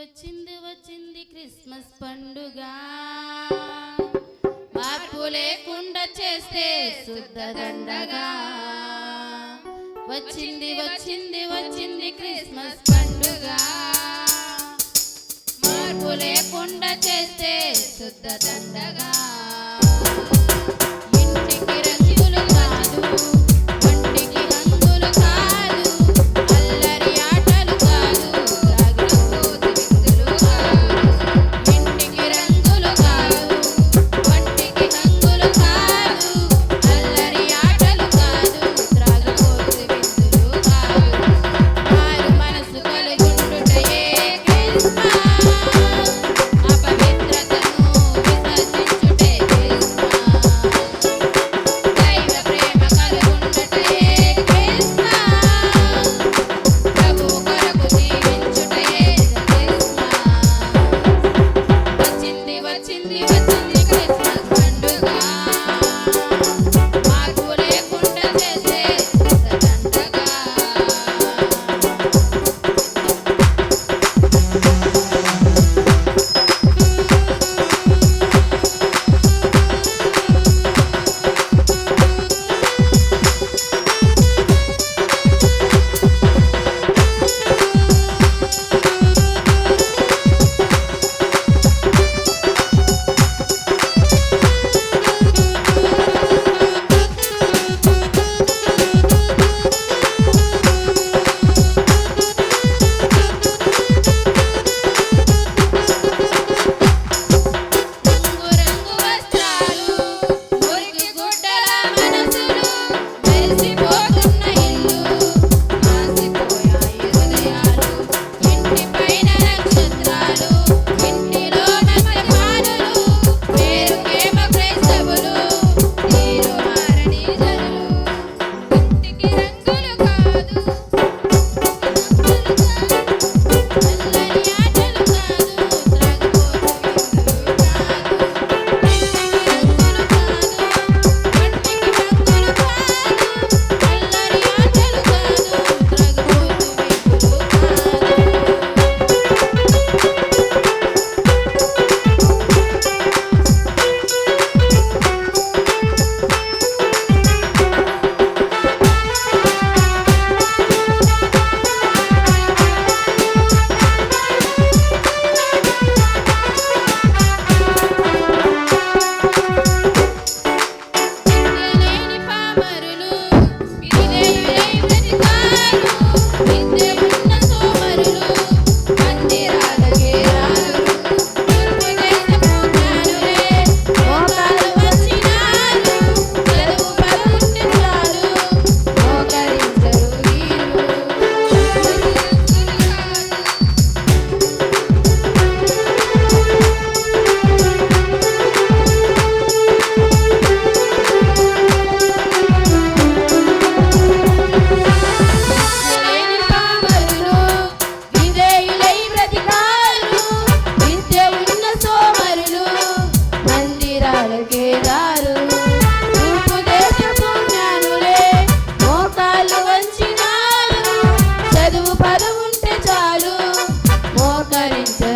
వచ్చింది వచ్చింది క్రిస్మస్ పండుగ మార్పు లేకుండా చేస్తే శుద్ధ దండగా వచ్చింది వచ్చింది వచ్చింది క్రిస్మస్ పండుగ మార్పు లేకుండా చేస్తే శుద్ధ దండగా ఇంటికి రంగులు కాదు వంటికి రంగులు కాదు అల్లరి ఆటలు కాదు తాగిపోతు విందులు కాదు ఇంటికి రంగులు కాదు వంటికి రంగులు కాదు అల్లరి ఆటలు కాదు త్రాగిపోతు విందులు కాదు మారు మనసు కలుగుండుటయే క్రిస్మస్ అపవిత్రతను విసర్జించుటే దైవ ప్రేమ కలుగుండుటయే క్రిస్మస్ ప్రభువు కొరకు జీవించుటయే క్రిస్మస్ వచ్చింది వచ్చింది వచ్చింది క్రిస్మస్ పండుగ మార్పు లేకుండా చేసే శుద్ధ దండగా రంగు రంగు వస్త్రాలు మురికి గుడ్డల మనసులు మెరిసిపోతున్న ఇల్లు మాసిపోయాయి హృదయాలు ఇంటిపైన నక్షత్రాలు ఇంటిలో నమ్మకానులు పేరుకేమ క్రైస్తవులు తీరు మారని జనులు ఇంటికి రంగులు కాదు అల్లరి ఆటలు కాదు త్రాగిపోతు విందులు కాదు ఇంటికి రంగులు కాదు వంటికి రంగులు కాదు అల్లరి ఆటలు కాదు త్రాగిపోతు విద్యలేని పామరులు విధేయులై బ్రతికారు విద్య ఉన్న సోమరులు మందిరాలకే రారు తూర్పు దేశపు జ్ఞానులే మోకాలు వంచినారు చదువు పలుకుంటే చాలు మోకరించరు వీరు విద్యలేని పామరులు విధేయులై బ్రతికారు విద్య ఉన్న సోమరులు మందిరాలకే రారు తూర్పు దేశపు జ్ఞానులే మోకాలు వంచినారు చదువు పదవుంటే చాలు మోకరించరు